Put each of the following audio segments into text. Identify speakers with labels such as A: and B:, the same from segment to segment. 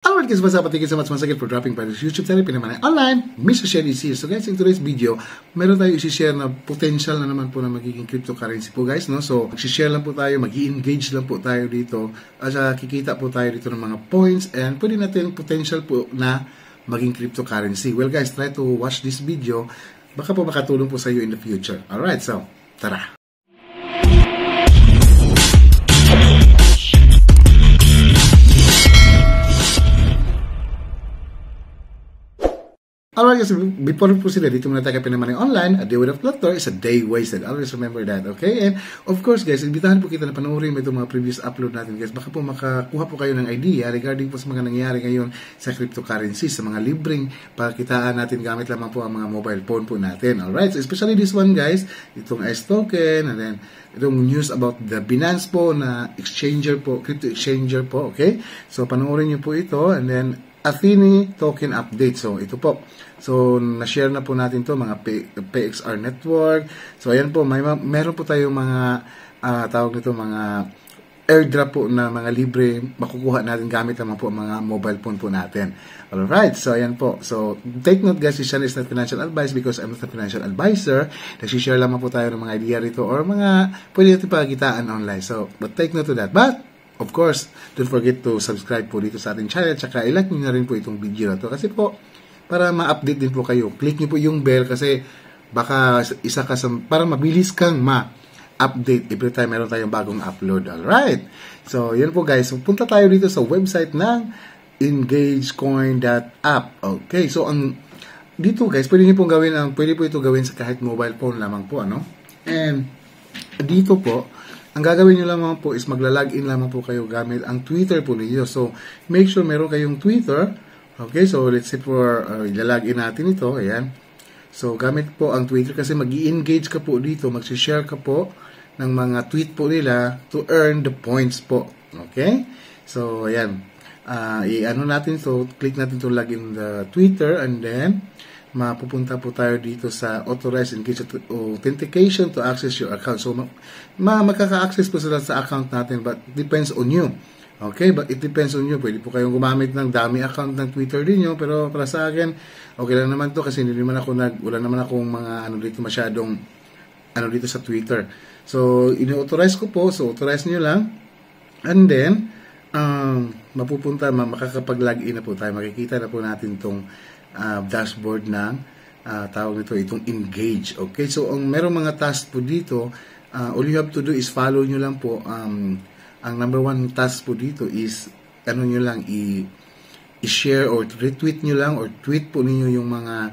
A: Alright guys, what's up? Thank you so much once again for dropping by this YouTube channel, Pinamanay Online. Mr. Sherry is here. So guys, in today's video, meron tayo isi-share na potential na naman po na magiging cryptocurrency po guys, no? So, mag-share lang po tayo, mag-i-engage lang po tayo dito, at kikita po tayo dito ng mga points, and pwede natin potential po na maging cryptocurrency. Well guys, try to watch this video. Baka po makatulong po sa iyo in the future. Alright, so, tara! Alright guys, before we proceed, dito muna tayo kay Pinamanay Online. A day without laughter is a day wasted. Always remember that, okay? And of course guys, imbitahan po kita na panoorin mo itong mga previous upload natin guys. Baka po makakuha po kayo ng idea regarding po sa mga nangyayari ngayon sa cryptocurrency, sa mga libreng pagkitaan natin gamit lamang po ang mga mobile phone po natin. Alright, so especially this one guys, itong S token, and then itong news about the Binance po na exchanger po, crypto exchanger po, okay? So panoorin niyo po ito, and then Athene token update. So ito po. So na-share na po natin to mga PXR network. So ayan po, meron po tayong mga tawag nito mga airdrop po na mga libre makukuha natin gamit naman po mga mobile phone po natin. Alright, so ayan po. So take note guys, this channel is not financial advice because I'm not a financial advisor. Nag-share lamang po tayo ng mga idea rito or mga pwede natin pagkitaan online. So but take note to that. But of course, don't forget to subscribe po dito sa ating channel, tsaka i-like nyo na rin po itong video na to kasi po, para ma-update din po kayo. Click nyo po yung bell kasi baka isa ka sa, para mabilis kang ma-update every time meron tayong bagong upload. Alright? So, yan po guys. So, punta tayo dito sa website ng engagecoin.app. Okay, so dito guys, pwede nyo pong gawin, pwede po ito gawin sa kahit mobile phone lamang po, ano? And, dito po, ang gagawin nyo lamang po is magla-login lamang po kayo gamit ang Twitter po ninyo. So, make sure meron kayong Twitter. Okay, so let's say for ilalagin natin ito. Ayan. So, gamit po ang Twitter kasi mag-i-engage ka po dito. Mag-share ka po ng mga tweet po nila to earn the points po. Okay? So, ayan. I-ano natin. So, click natin to login the Twitter and then mapupunta po tayo dito sa authorized engage authentication to access your account. So, magkaka-access po sila sa account natin but it depends on you. Okay? But it depends on you. Pwede po kayong gumamit ng dami account ng Twitter din nyo pero para sa akin, okay lang naman to kasi hindi naman ako wala naman akong mga dito masyadong dito sa Twitter. So, ini-authorize ko po. So, authorize nyo lang. And then, makakapag-login na po tayo. Makikita na po natin tong dashboard ng tawag nito itong engage. Okay, so ang merong mga task po dito, all you have to do is follow nyo lang po. Ang number one task po dito is nyo lang i-share or retweet nyo lang or tweet po ninyo yung mga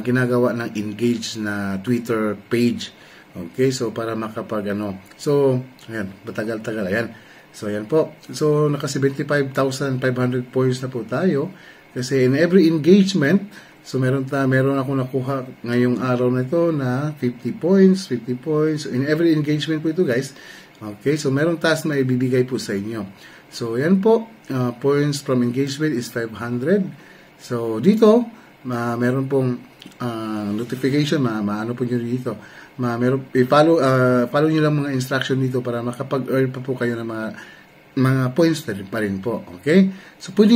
A: ginagawa ng engage na Twitter page. Okay, so para makapag so ayan, matagal-tagal, ayan. So ayan po, so naka 75,500 points na po tayo. Kasi in every engagement, so meron ako nakuha ngayong araw na ito na 50 points. In every engagement po ito guys. Okay, so meron task na ibibigay po sa inyo. So yan po, points from engagement is 500. So dito, meron pong notification, maano po nyo dito. Follow nyo lang mga instruction dito para makapag-earn pa po kayo ng mga points na rin pa rin po. Okay? So, pwede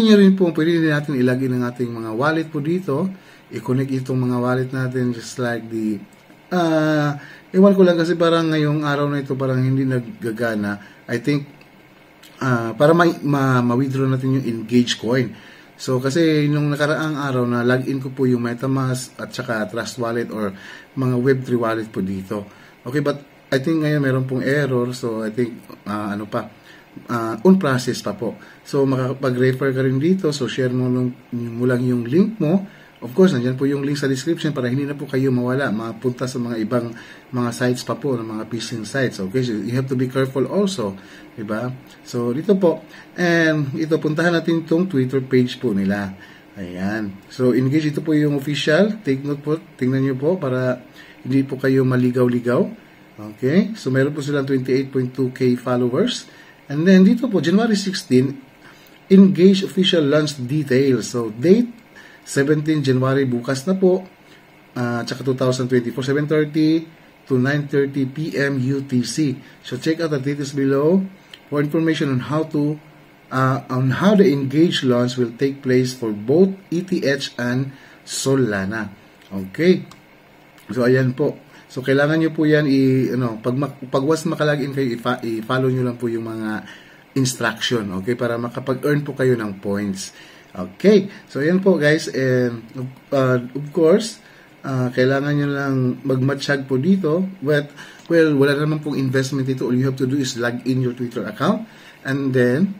A: natin ilagay ng ating mga wallet po dito. I-connect itong mga wallet natin just like the ewan ko lang kasi parang ngayong araw na ito parang hindi naggagana. I think para ma-withdraw natin yung engage coin. So, kasi nung nakaraang araw na login ko po yung MetaMask at saka Trust Wallet or mga Web3 wallet po dito. Okay, but I think ngayon meron pong error. So, I think on process pa po. So, makakapag-refer ka rin dito. So, share mo lang yung link mo. Of course, nandyan po yung link sa description para hindi na po kayo mawala. Mapunta sa mga ibang mga sites pa po, ng mga phishing sites. Okay? So, you have to be careful also. Diba? So, dito po. And, ito, puntahan natin itong Twitter page po nila. Ayan. So, engage. Ito po yung official. Take note po. Tingnan nyo po para hindi po kayo maligaw-ligaw. Okay? So, meron po silang 28.2k followers. And then, dito po, January 16, Engage official launch details. So, date, 17 January, bukas na po. Tsaka 2024, 7:30 to 9:30 p.m. UTC. So, check out the details below for information on how to on how the Engage launch will take place for both ETH and Solana. Okay. So, ayan po. So, kailangan nyo po yan, pag once makalagin kayo, i-follow nyo lang po yung mga instruction, okay, para makapag-earn po kayo ng points. Okay, so ayan po guys, and of course, kailangan nyo lang magmatsyag po dito, but, well, wala naman pong investment dito. All you have to do is log in your Twitter account, and then,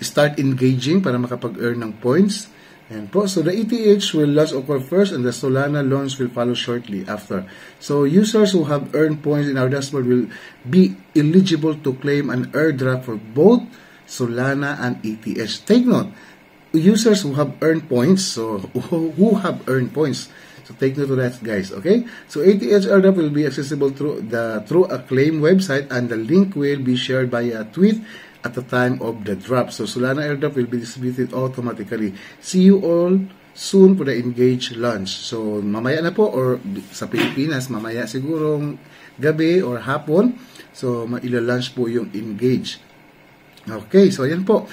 A: start engaging para makapag-earn ng points. And po, so the ETH will launch occur first and the Solana launch will follow shortly after. So users who have earned points in our dashboard will be eligible to claim an airdrop for both Solana and ETH. Take note, users who have earned points, so who have earned points. So take note of that, guys, okay? So ETH airdrop will be accessible through a claim website, and the link will be shared via a tweet at the time of the drop. So Solana airdrop will be distributed automatically. See you all soon for the Engage launch. So mamaya na po, or sa Pilipinas mamaya sigurong gabi or hapon. So maila-launch po yung Engage. Okay, so ayan po.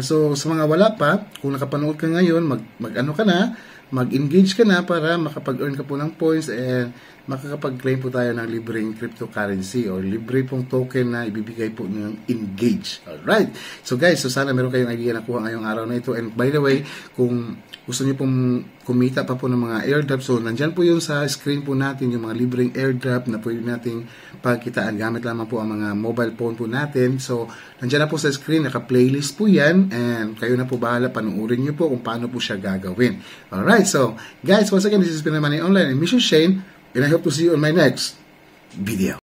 A: So sa mga wala pa, kung nakapanood ka ngayon, mag-ano ka na, mag-engage ka na para makapag-earn ka po ng points and makakapag-claim po tayo ng libreng cryptocurrency or libre pong token na ibibigay po ng Engage. Alright. So guys, so sana meron kayong idea na kuha ngayong araw na ito. And by the way, kung gusto niyo pong kumita pa po ng mga airdrop, so nandyan po yung sa screen po natin yung mga libreng airdrop na pwede nating pagkitaan. Gamit lamang po ang mga mobile phone po natin. So nandyan na po sa screen, naka-playlist po yan, and kayo na po bahala, panuorin niyo po kung paano po siya gagawin. Alright, so guys, once again, this is Pinoy Money Online and Mr. Shane, and I hope to see you on my next video.